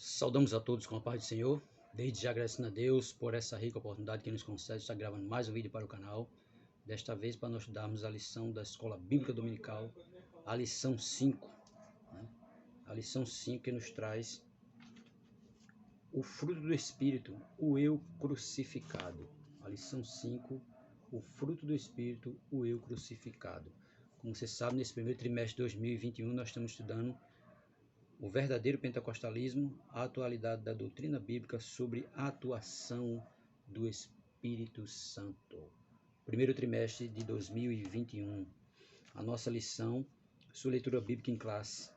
Saudamos a todos com a paz do Senhor. Desde já agradecendo a Deus por essa rica oportunidade que nos concede de estar gravando mais um vídeo para o canal. Desta vez para nós estudarmos a lição da Escola Bíblica Dominical, a lição 5. A lição 5 que nos traz o fruto do Espírito, o eu crucificado. A lição 5, o fruto do Espírito, o eu crucificado. Como você sabe, nesse primeiro trimestre de 2021 nós estamos estudando o verdadeiro pentecostalismo, a atualidade da doutrina bíblica sobre a atuação do Espírito Santo. Primeiro trimestre de 2021. A nossa lição, sua leitura bíblica em classe.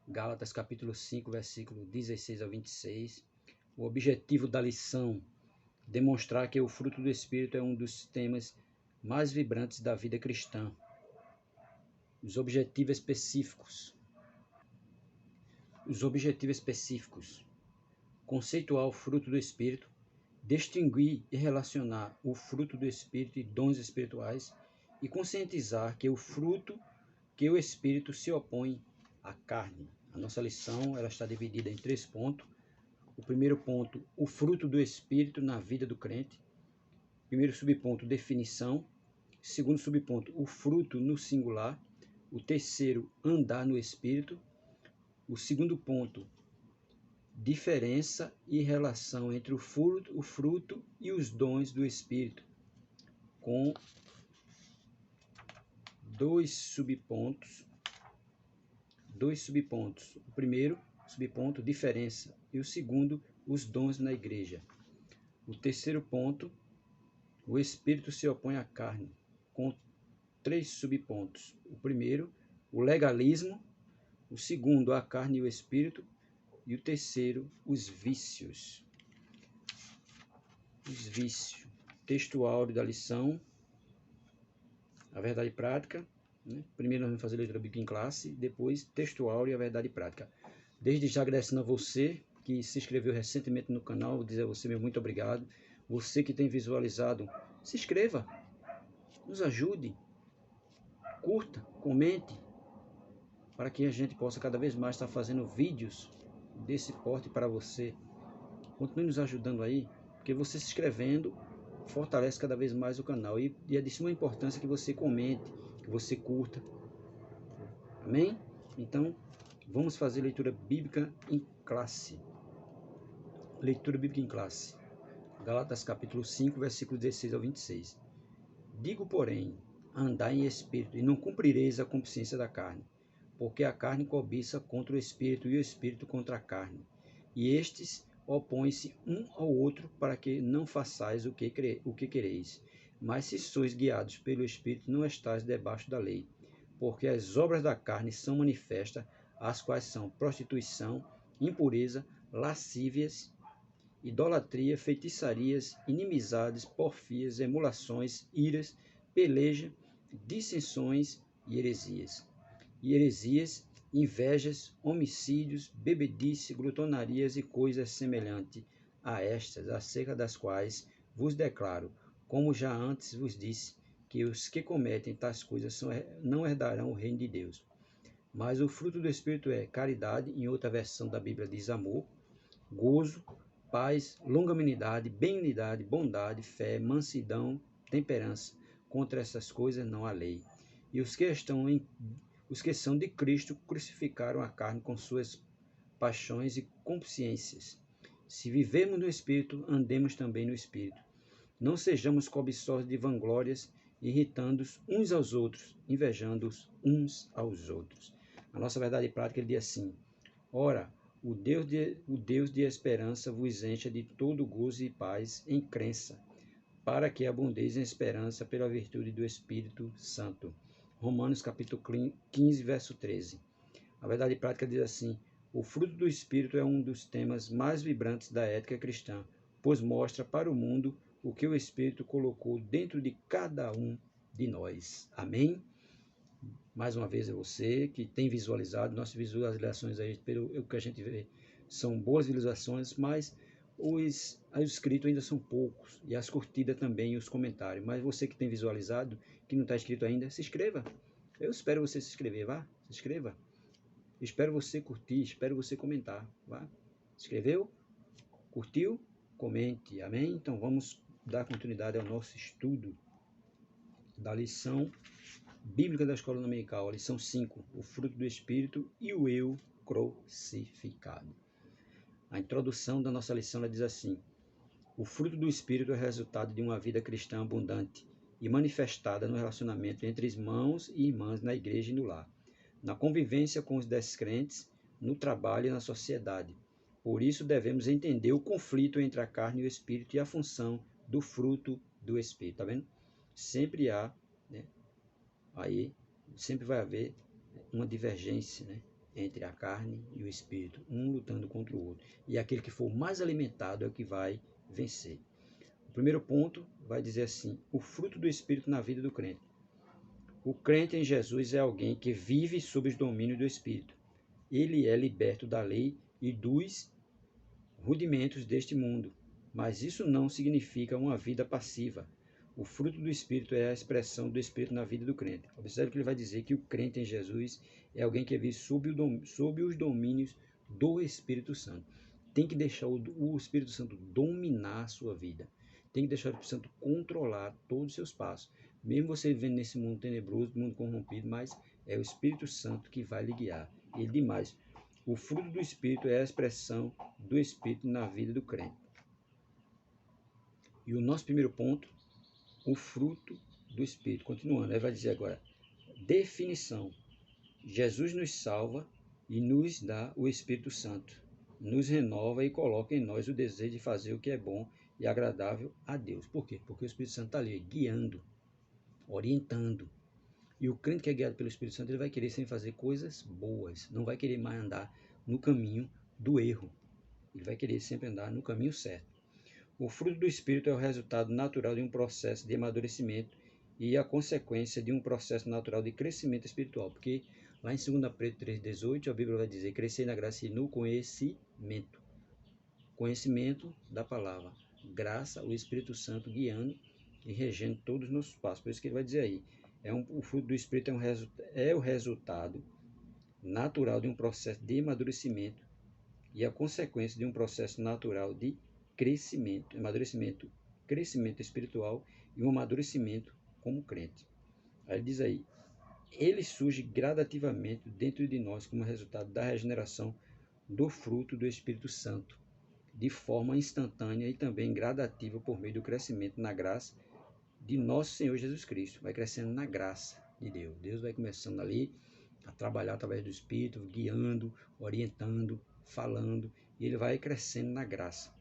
Gálatas capítulo 5, versículo 16 a 26. O objetivo da lição, demonstrar que o fruto do Espírito é um dos temas mais vibrantes da vida cristã. Os objetivos específicos. Conceituar o fruto do Espírito, distinguir e relacionar o fruto do Espírito e dons espirituais e conscientizar que o Espírito se opõe à carne. A nossa lição ela está dividida em 3 pontos. O primeiro ponto, o fruto do Espírito na vida do crente. Primeiro subponto, definição. Segundo subponto, o fruto no singular. O terceiro, andar no Espírito. O segundo ponto, diferença e relação entre o fruto e os dons do Espírito, com 2 subpontos. O primeiro subponto, diferença, e o segundo, os dons na igreja. O terceiro ponto, o Espírito se opõe à carne, com 3 subpontos. O primeiro, o legalismo. O segundo, a carne e o Espírito. E o terceiro, os vícios. Texto áureo da lição, a verdade prática. Primeiro nós vamos fazer leitura bíblica em classe, depois texto áureo e a verdade prática. Desde já agradecendo a você que se inscreveu recentemente no canal, vou dizer a você meu muito obrigado. Você que tem visualizado, se inscreva, nos ajude, curta, comente, para que a gente possa cada vez mais estar fazendo vídeos desse porte para você. Continue nos ajudando aí, porque você se inscrevendo fortalece cada vez mais o canal. E é de suma importância que você comente, que você curta. Amém? Então, vamos fazer leitura bíblica em classe. Leitura bíblica em classe. Gálatas capítulo 5, versículo 16 ao 26. Digo, porém, andai em espírito, e não cumprireis a concupiscência da carne, porque a carne cobiça contra o espírito, e o espírito contra a carne. E estes opõem-se um ao outro, para que não façais o que quereis. Mas se sois guiados pelo Espírito, não estáis debaixo da lei. Porque as obras da carne são manifestas, as quais são prostituição, impureza, lascívias, idolatria, feitiçarias, inimizades, porfias, emulações, iras, peleja, dissensões e heresias. Invejas, homicídios, bebedice, glutonarias e coisas semelhantes a estas, acerca das quais vos declaro, como já antes vos disse, que os que cometem tais coisas não herdarão o reino de Deus. Mas o fruto do Espírito é caridade, em outra versão da Bíblia diz amor, gozo, paz, longanimidade, benignidade, bondade, fé, mansidão, temperança. Contra essas coisas não há lei. E os que são de Cristo crucificaram a carne com suas paixões e consciências. Se vivemos no Espírito, andemos também no Espírito. Não sejamos cobiçosos de vanglórias, irritando-os uns aos outros, invejando-os uns aos outros. A nossa verdade prática ele diz assim: ora, o Deus de esperança vos encha de todo gozo e paz em crença, para que abundeis em esperança pela virtude do Espírito Santo. Romanos capítulo 15, verso 13. A verdade prática diz assim: o fruto do Espírito é um dos temas mais vibrantes da ética cristã, pois mostra para o mundo o que o Espírito colocou dentro de cada um de nós. Amém? Mais uma vez é você que tem visualizado, nossas visualizações aí, pelo que a gente vê, são boas visualizações, mas os inscritos ainda são poucos, e as curtidas também, e os comentários. Mas você que tem visualizado, que não está inscrito ainda, se inscreva. Eu espero você se inscrever, vá, se inscreva. Espero você curtir, espero você comentar, vá. Escreveu? Curtiu? Comente. Amém? Então vamos dar continuidade ao nosso estudo da lição bíblica da escola dominical, a lição 5, o fruto do Espírito e o eu crucificado. A introdução da nossa lição ela diz assim: o fruto do Espírito é resultado de uma vida cristã abundante e manifestada no relacionamento entre irmãos e irmãs na igreja e no lar, na convivência com os descrentes, no trabalho e na sociedade. Por isso devemos entender o conflito entre a carne e o Espírito e a função do fruto do Espírito. Tá vendo? Sempre há, né, aí sempre vai haver uma divergência, né, entre a carne e o Espírito, um lutando contra o outro. E aquele que for mais alimentado é o que vai vencer. O primeiro ponto vai dizer assim: o fruto do Espírito na vida do crente. O crente em Jesus é alguém que vive sob os domínios do Espírito. Ele é liberto da lei e dos rudimentos deste mundo, mas isso não significa uma vida passiva. O fruto do Espírito é a expressão do Espírito na vida do crente. Observe que ele vai dizer que o crente em Jesus é alguém que vive sob os domínios do Espírito Santo. Tem que deixar o Espírito Santo dominar a sua vida. Tem que deixar o Espírito Santo controlar todos os seus passos. Mesmo você vivendo nesse mundo tenebroso, mundo corrompido, mas é o Espírito Santo que vai lhe guiar. E demais, o fruto do Espírito é a expressão do Espírito na vida do crente. E o nosso primeiro ponto, o fruto do Espírito. Continuando, ele vai dizer agora, definição. Jesus nos salva e nos dá o Espírito Santo. Nos renova e coloca em nós o desejo de fazer o que é bom e agradável a Deus. Por quê? Porque o Espírito Santo está ali, guiando, orientando. E o crente que é guiado pelo Espírito Santo, ele vai querer sempre fazer coisas boas. Não vai querer mais andar no caminho do erro. Ele vai querer sempre andar no caminho certo. O fruto do Espírito é o resultado natural de um processo de amadurecimento e a consequência de um processo natural de crescimento espiritual. Porque lá em 2 Pedro 3,18, a Bíblia vai dizer, crescer na graça e no conhecimento. Conhecimento da palavra. Graça, o Espírito Santo guiando e regendo todos os nossos passos. Por isso que ele vai dizer aí, o fruto do Espírito é o resultado natural de um processo de amadurecimento e a consequência de um processo natural de crescimento, amadurecimento, crescimento espiritual e um amadurecimento como crente. Aí ele diz aí, ele surge gradativamente dentro de nós como resultado da regeneração do fruto do Espírito Santo, de forma instantânea e também gradativa por meio do crescimento na graça de nosso Senhor Jesus Cristo. Vai crescendo na graça de Deus. Deus vai começando ali a trabalhar através do Espírito, guiando, orientando, falando, e ele vai crescendo na graça.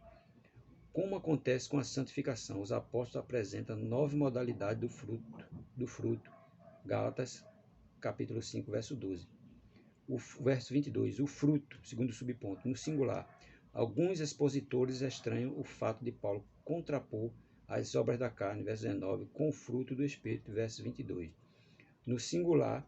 Como acontece com a santificação? Os apóstolos apresentam 9 modalidades do fruto. Gálatas, capítulo 5, verso 12. O verso 22, o fruto, segundo subponto, no singular. Alguns expositores estranham o fato de Paulo contrapor as obras da carne, verso 19, com o fruto do Espírito, verso 22. No singular,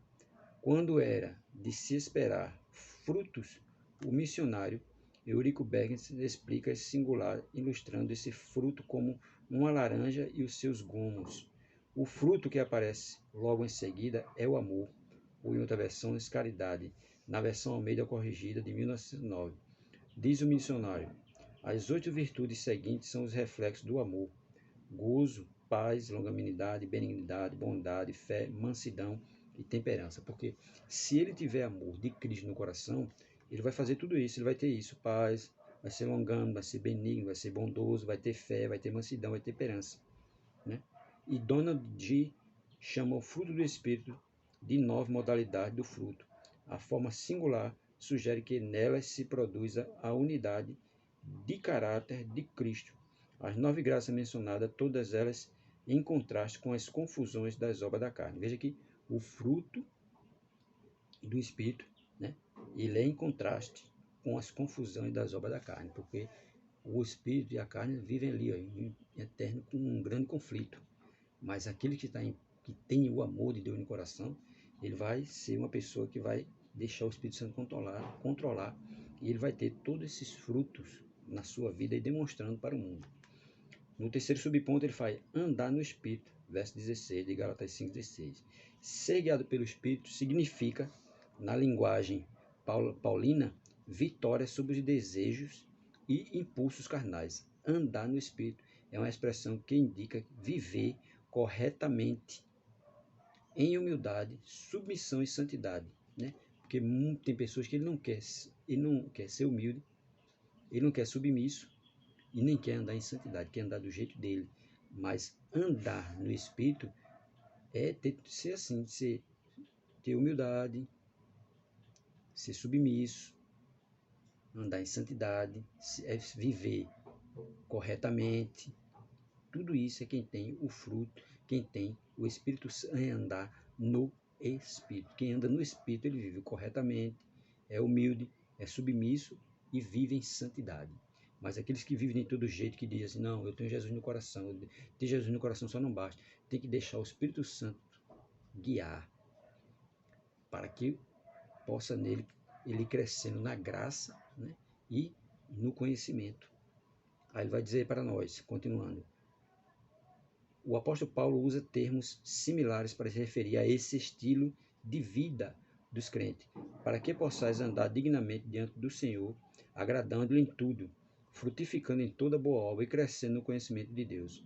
quando era de se esperar frutos, o missionário Eurico Bergens explica esse singular, ilustrando esse fruto como uma laranja e os seus gomos. O fruto que aparece logo em seguida é o amor, ou em outra versão, caridade, na versão Almeida Corrigida de 1909. Diz o missionário, as 8 virtudes seguintes são os reflexos do amor: gozo, paz, longanimidade, benignidade, bondade, fé, mansidão e temperança. Porque se ele tiver amor de Cristo no coração, ele vai fazer tudo isso, ele vai ter isso, paz, vai ser longânimo, vai ser benigno, vai ser bondoso, vai ter fé, vai ter mansidão, vai ter temperança, né? E Donald G. chama o fruto do Espírito de 9 modalidades do fruto. A forma singular sugere que nelas se produza a unidade de caráter de Cristo. As 9 graças mencionadas, todas elas em contraste com as confusões das obras da carne. Veja que o fruto do Espírito, né, ele é em contraste com as confusões das obras da carne, porque o Espírito e a carne vivem ali, ó, em eterno, com um grande conflito. Mas aquele que tem o amor de Deus no coração, ele vai ser uma pessoa que vai deixar o Espírito Santo controlar, e ele vai ter todos esses frutos na sua vida e demonstrando para o mundo. No terceiro subponto ele faz andar no Espírito, verso 16 de Gálatas 5,16. Ser guiado pelo Espírito significa, na linguagem paulina, vitória sobre os desejos e impulsos carnais. Andar no Espírito é uma expressão que indica viver corretamente, em humildade, submissão e santidade, né? Porque tem pessoas que ele não quer ser humilde, ele não quer submisso e nem quer andar em santidade, quer andar do jeito dele. Mas andar no Espírito é ser assim, ter humildade, ser submisso, andar em santidade, é viver corretamente. Tudo isso é quem tem o fruto, quem tem o Espírito Santo, é andar no Espírito. Quem anda no Espírito, ele vive corretamente, é humilde, é submisso e vive em santidade. Mas aqueles que vivem de todo jeito, que dizem assim, não, eu tenho Jesus no coração, ter Jesus no coração só não basta, tem que deixar o Espírito Santo guiar, para que possa nele, ele crescendo na graça, né, e no conhecimento. Aí ele vai dizer para nós, continuando, o apóstolo Paulo usa termos similares para se referir a esse estilo de vida dos crentes, para que possais andar dignamente diante do Senhor, agradando-lhe em tudo, frutificando em toda boa obra e crescendo no conhecimento de Deus.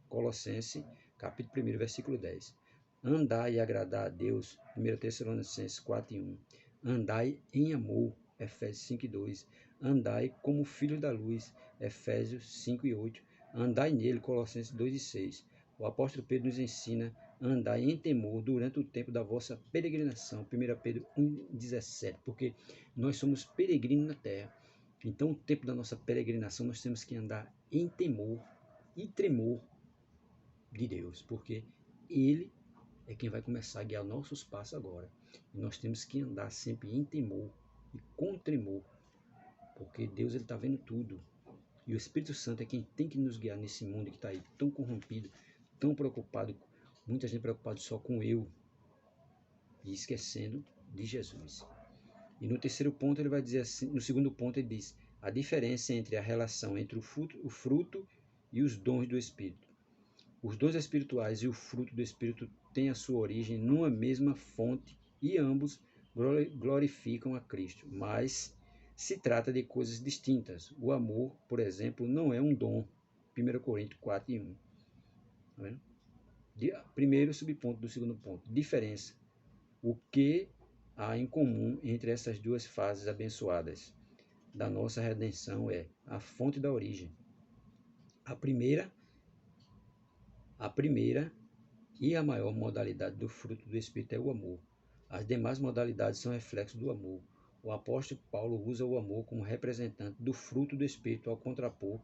Colossenses, capítulo 1, versículo 10. Andai e agradar a Deus, 1 Tessalonicenses 4:1. Andai em amor, Efésios 5:2. Andai como filhos da luz, Efésios 5:8. Andai nele, Colossenses 2:6. O apóstolo Pedro nos ensina a andar em temor durante o tempo da vossa peregrinação, 1 Pedro 1,17, porque nós somos peregrinos na terra. Então, o tempo da nossa peregrinação, nós temos que andar em temor e tremor de Deus, porque Ele é quem vai começar a guiar nossos passos agora. E nós temos que andar sempre em temor e com tremor, porque Deus está vendo tudo. E o Espírito Santo é quem tem que nos guiar nesse mundo que está aí tão corrompido, tão preocupado, muita gente preocupada só com eu e esquecendo de Jesus. E no terceiro ponto ele vai dizer assim, no segundo ponto ele diz, a diferença entre a relação entre o fruto e os dons do Espírito. Os dons espirituais e o fruto do Espírito têm a sua origem numa mesma fonte e ambos glorificam a Cristo, mas se trata de coisas distintas. O amor, por exemplo, não é um dom. 1 Coríntios 4:1. Tá vendo? Primeiro subponto do segundo ponto. Diferença. O que há em comum entre essas duas fases abençoadas da nossa redenção é a fonte da origem. A primeira e a maior modalidade do fruto do Espírito é o amor. As demais modalidades são reflexos do amor. O apóstolo Paulo usa o amor como representante do fruto do Espírito ao contrapor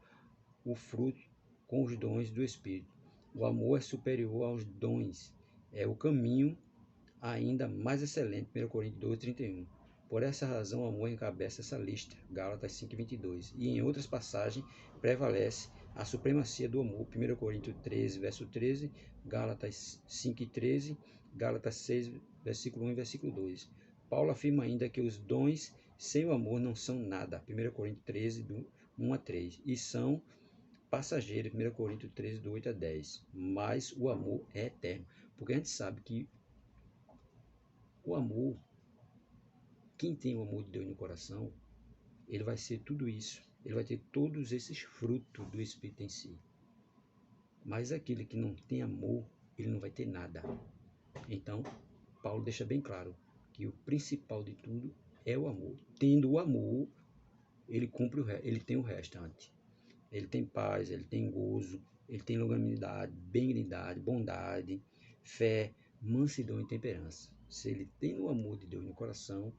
o fruto com os dons do Espírito. O amor é superior aos dons. É o caminho ainda mais excelente. 1 Coríntios 12:31. Por essa razão, o amor encabeça essa lista. Gálatas 5:22. E em outras passagens prevalece a supremacia do amor. 1 Coríntios 13, verso 13. Gálatas 5:13. Gálatas 6, versículo 1 e versículo 2. Paulo afirma ainda que os dons sem o amor não são nada. 1 Coríntios 13, do 1 a 3. E são passageiros. 1 Coríntios 13, do 8 a 10. Mas o amor é eterno. Porque a gente sabe que o amor, quem tem o amor de Deus no coração, ele vai ser tudo isso. Ele vai ter todos esses frutos do Espírito em si. Mas aquele que não tem amor, ele não vai ter nada. Então, Paulo deixa bem claro que o principal de tudo é o amor. Tendo o amor, ele cumpre ele tem o restante. Ele tem paz, ele tem gozo, ele tem longanimidade, benignidade, bondade, fé, mansidão e temperança. Se ele tem o amor de Deus no coração,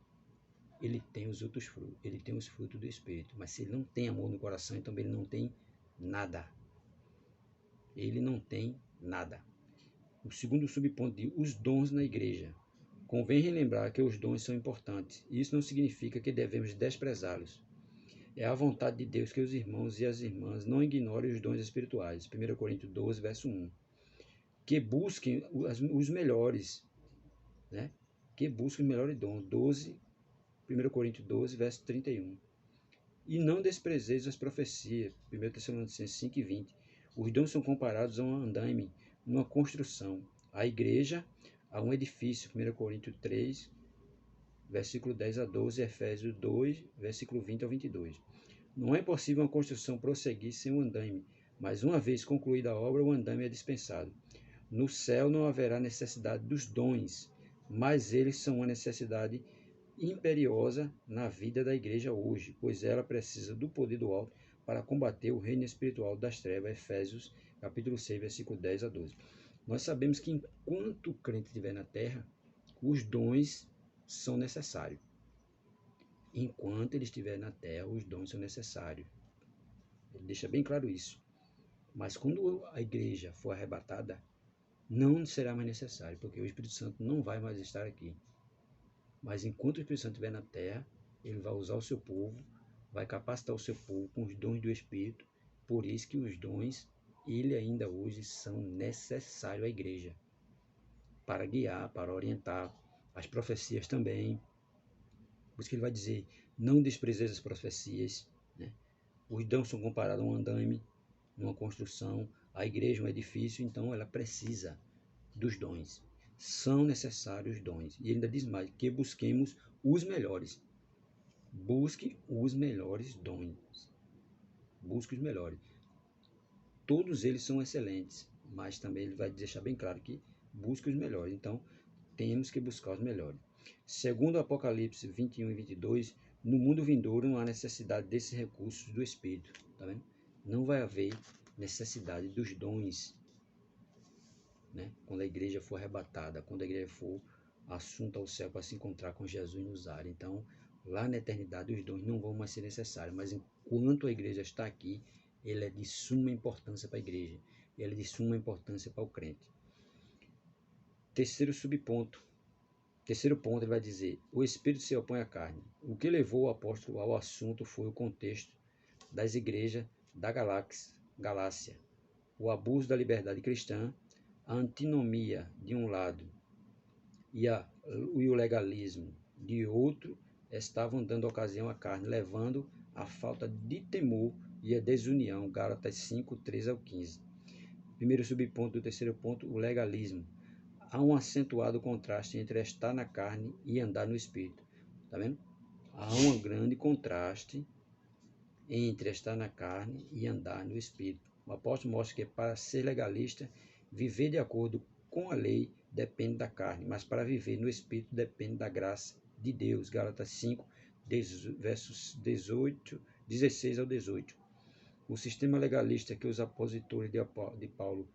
ele tem os outros frutos, ele tem os frutos do Espírito. Mas se ele não tem amor no coração, então ele não tem nada. Ele não tem nada. O segundo subponto diz os dons na igreja. Convém relembrar que os dons são importantes. Isso não significa que devemos desprezá-los. É a vontade de Deus que os irmãos e as irmãs não ignorem os dons espirituais. 1 Coríntios 12, verso 1. Que busquem os melhores, né? Que busquem os melhores dons. 1 Coríntios 12, verso 31. E não desprezeis as profecias. 1 Tessalonicenses 5:20. Os dons são comparados a um andaime, uma construção. A igreja a um edifício. 1 Coríntios 3, versículo 10 a 12. Efésios 2, versículo 20 ao 22. Não é possível uma construção prosseguir sem um andaime, mas uma vez concluída a obra, o andaime é dispensado. No céu não haverá necessidade dos dons, mas eles são uma necessidade imperiosa na vida da igreja hoje, pois ela precisa do poder do alto para combater o reino espiritual das trevas. Efésios capítulo 6, versículo 10 a 12. Nós sabemos que enquanto o crente estiver na terra, os dons são necessários. Enquanto ele estiver na terra, os dons são necessários. Ele deixa bem claro isso. Mas quando a igreja for arrebatada, não será mais necessário, porque o Espírito Santo não vai mais estar aqui. Mas enquanto o Espírito Santo estiver na terra, ele vai usar o seu povo, vai capacitar o seu povo com os dons do Espírito. Por isso que os dons, ele ainda hoje, são necessários à igreja. Para guiar, para orientar. As profecias também. Por isso que ele vai dizer, não desprezeis as profecias. Né? Os dons são comparados a um andaime, uma construção. A igreja é um edifício, então ela precisa dos dons. São necessários os dons. E ainda diz mais, que busquemos os melhores. Busque os melhores dons. Busque os melhores. Todos eles são excelentes, mas também ele vai deixar bem claro que busque os melhores. Então, temos que buscar os melhores. Segundo Apocalipse 21 e 22, no mundo vindouro não há necessidade desses recursos do Espírito. Tá vendo? Não vai haver necessidade dos dons, né? Quando a igreja for arrebatada, quando a igreja for assunta ao céu para se encontrar com Jesus nos ares. Então, lá na eternidade, os dons não vão mais ser necessários, mas enquanto a igreja está aqui, ele é de suma importância para a igreja, ele é de suma importância para o crente. Terceiro ponto, ele vai dizer, o Espírito se opõe à carne. O que levou o apóstolo ao assunto foi o contexto das igrejas da Galácia, o abuso da liberdade cristã, a antinomia de um lado e o legalismo de outro estavam dando ocasião à carne, levando à falta de temor e à desunião. Gálatas 5, 13 ao 15. Primeiro subponto do terceiro ponto, o legalismo. Há um acentuado contraste entre estar na carne e andar no Espírito. Tá vendo? Há um grande contraste entre estar na carne e andar no Espírito. O apóstolo mostra que para ser legalista, viver de acordo com a lei depende da carne, mas para viver no Espírito depende da graça de Deus. Gálatas 5, versos 16 ao 18. O sistema legalista que os opositores de Paulo,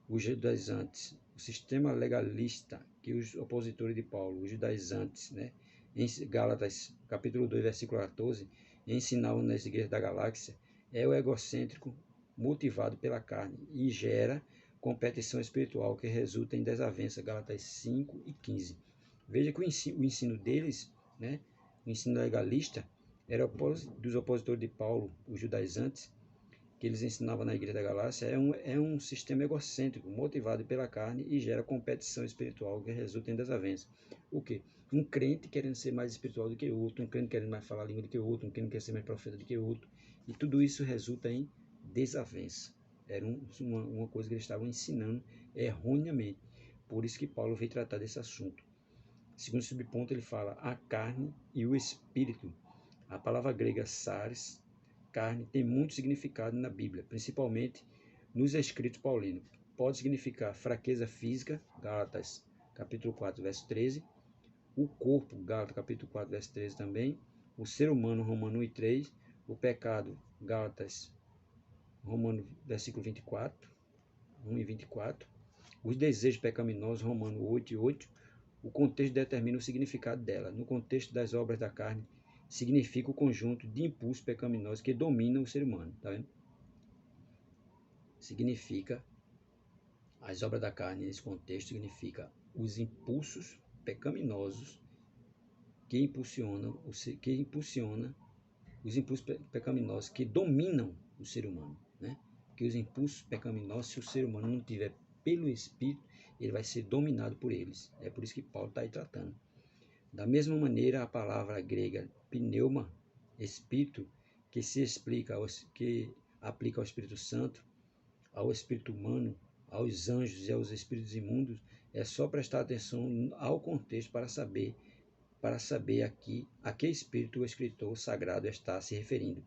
os judaizantes, o sistema legalista que os opositores de Paulo, os judaizantes, né, em Gálatas capítulo 2, versículo 14, ensinavam nas igrejas da galáxia, é o egocêntrico motivado pela carne e gera competição espiritual que resulta em desavença. Gálatas 5 e 15. Veja que o ensino deles, né, o ensino legalista, era dos opositores de Paulo, os judaizantes, que eles ensinavam na igreja da Galácia, é um sistema egocêntrico, motivado pela carne e gera competição espiritual que resulta em desavença. O quê? Um crente querendo ser mais espiritual do que o outro, um crente querendo mais falar a língua do que o outro, um crente querendo ser mais profeta do que o outro, e tudo isso resulta em desavença. Era uma coisa que eles estavam ensinando erroneamente. Por isso que Paulo veio tratar desse assunto. Segundo subponto, ele fala a carne e o espírito. A palavra grega sares, carne, tem muito significado na Bíblia, principalmente nos escritos paulinos. Pode significar fraqueza física, Gálatas capítulo 4, verso 13, o corpo, Gálatas capítulo 4, verso 13 também, o ser humano, Romanos 1 e 3, o pecado, Gálatas, Romanos, versículo 24, 1 e 24, os desejos pecaminosos, Romanos 8 e 8, o contexto determina o significado dela. No contexto das obras da carne, significa o conjunto de impulsos pecaminosos que dominam o ser humano, tá vendo? Significa, as obras da carne nesse contexto significa os impulsos pecaminosos que impulsiona os impulsos pecaminosos que dominam o ser humano, né? Que os impulsos pecaminosos, se o ser humano não tiver pelo Espírito, ele vai ser dominado por eles. É por isso que Paulo está aí tratando. Da mesma maneira, a palavra grega pneuma, espírito, que se explica, que aplica ao Espírito Santo, ao espírito humano, aos anjos e aos espíritos imundos, é só prestar atenção ao contexto para saber aqui a que espírito o escritor sagrado está se referindo.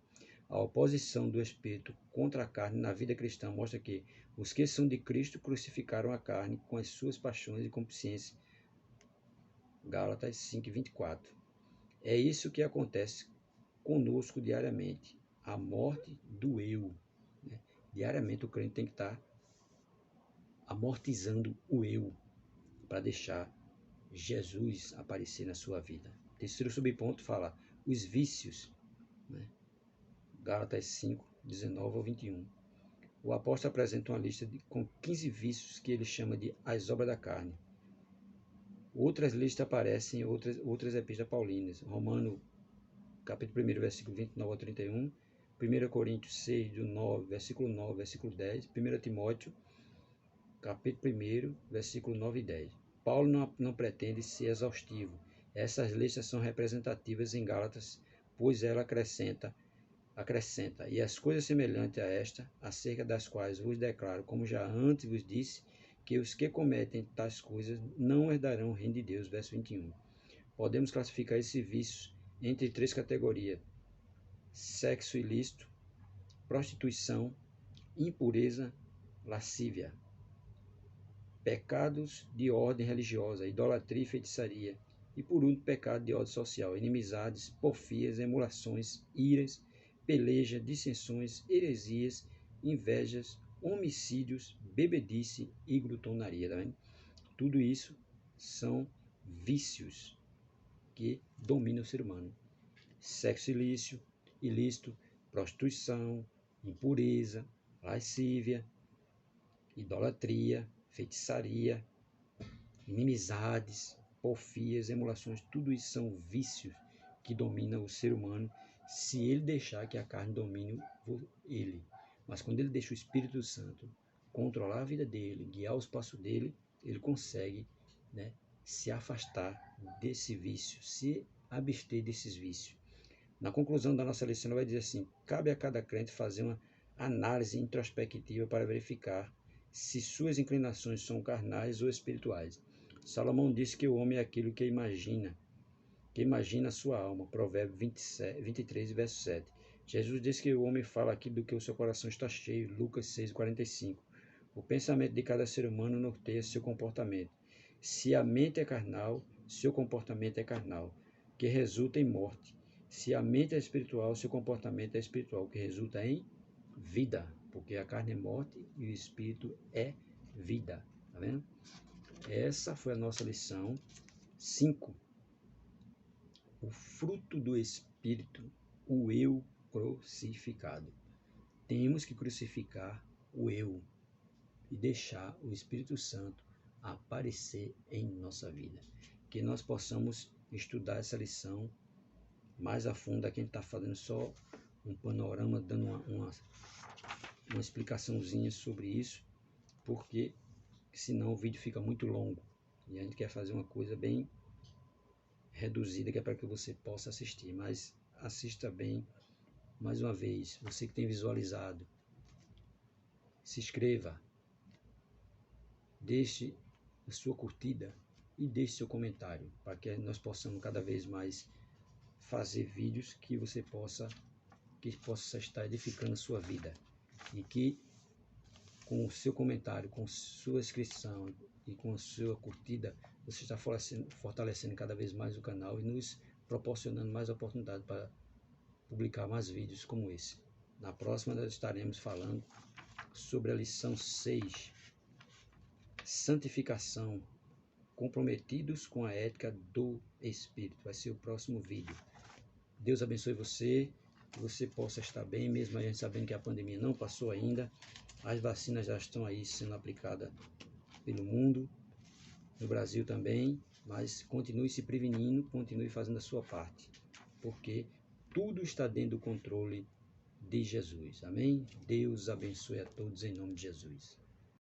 A oposição do Espírito contra a carne na vida cristã mostra que os que são de Cristo crucificaram a carne com as suas paixões e consciência. Gálatas 5:24. É isso que acontece conosco diariamente, a morte do eu. Né? Diariamente o crente tem que estar amortizando o eu para deixar Jesus aparecer na sua vida. Terceiro subponto fala os vícios, né? Gálatas 5:19-21. O apóstolo apresenta uma lista com 15 vícios que ele chama de as obras da carne. Outras listas aparecem em outras epístolas paulinas. Romano, capítulo 1, versículo 29-31. 1 Coríntios 6, do 9, versículo 9, versículo 10. 1 Timóteo, capítulo 1, versículo 9 e 10. Paulo não pretende ser exaustivo. Essas listas são representativas em Gálatas, pois ela acrescenta, e as coisas semelhantes a esta, acerca das quais vos declaro, como já antes vos disse, que os que cometem tais coisas não herdarão o reino de Deus. Verso 21. Podemos classificar esses vícios entre 3 categorias: sexo ilícito, prostituição, impureza, lascívia. Pecados de ordem religiosa, idolatria e feitiçaria. E por último, pecado de ordem social, inimizades, porfias, emulações, iras, pelejas, dissensões, heresias, invejas, homicídios, bebedice e glutonaria. Tá vendo? Tudo isso são vícios que dominam o ser humano. Sexo ilícito, prostituição, impureza, lascívia, idolatria, feitiçaria, inimizades, porfias, emulações, tudo isso são vícios que dominam o ser humano se ele deixar que a carne domine ele. Mas quando ele deixa o Espírito Santo controlar a vida dele, guiar os passos dele, ele consegue, né, se afastar desse vício, se abster desses vícios. Na conclusão da nossa lição, ela vai dizer assim: cabe a cada crente fazer uma análise introspectiva para verificar se suas inclinações são carnais ou espirituais. Salomão disse que o homem é aquilo que imagina a sua alma. Provérbios 23, verso 7. Jesus disse que o homem fala aquilo do que o seu coração está cheio. Lucas 6:45. O pensamento de cada ser humano norteia seu comportamento. Se a mente é carnal, seu comportamento é carnal, que resulta em morte. Se a mente é espiritual, seu comportamento é espiritual, que resulta em vida, porque a carne é morte e o espírito é vida. Tá vendo? Essa foi a nossa lição 5. O fruto do espírito, o eu crucificado. Temos que crucificar o eu e deixar o Espírito Santo aparecer em nossa vida. Que nós possamos estudar essa lição mais a fundo. Aqui a gente está fazendo só um panorama, dando uma explicaçãozinha sobre isso, porque senão o vídeo fica muito longo e a gente quer fazer uma coisa bem reduzida, que é para que você possa assistir. Mas assista bem, mais uma vez, você que tem visualizado, se inscreva, deixe a sua curtida e deixe seu comentário, para que nós possamos cada vez mais fazer vídeos que possa estar edificando a sua vida, e que com o seu comentário, com sua inscrição e com a sua curtida, você está fortalecendo cada vez mais o canal e nos proporcionando mais oportunidade para publicar mais vídeos como esse. Na próxima nós estaremos falando sobre a lição 6, santificação, comprometidos com a ética do Espírito. Vai ser o próximo vídeo. Deus abençoe você, que você possa estar bem, mesmo a gente sabendo que a pandemia não passou ainda. As vacinas já estão aí sendo aplicadas pelo mundo, no Brasil também, mas continue se prevenindo, continue fazendo a sua parte, porque tudo está dentro do controle de Jesus. Amém? Deus abençoe a todos em nome de Jesus.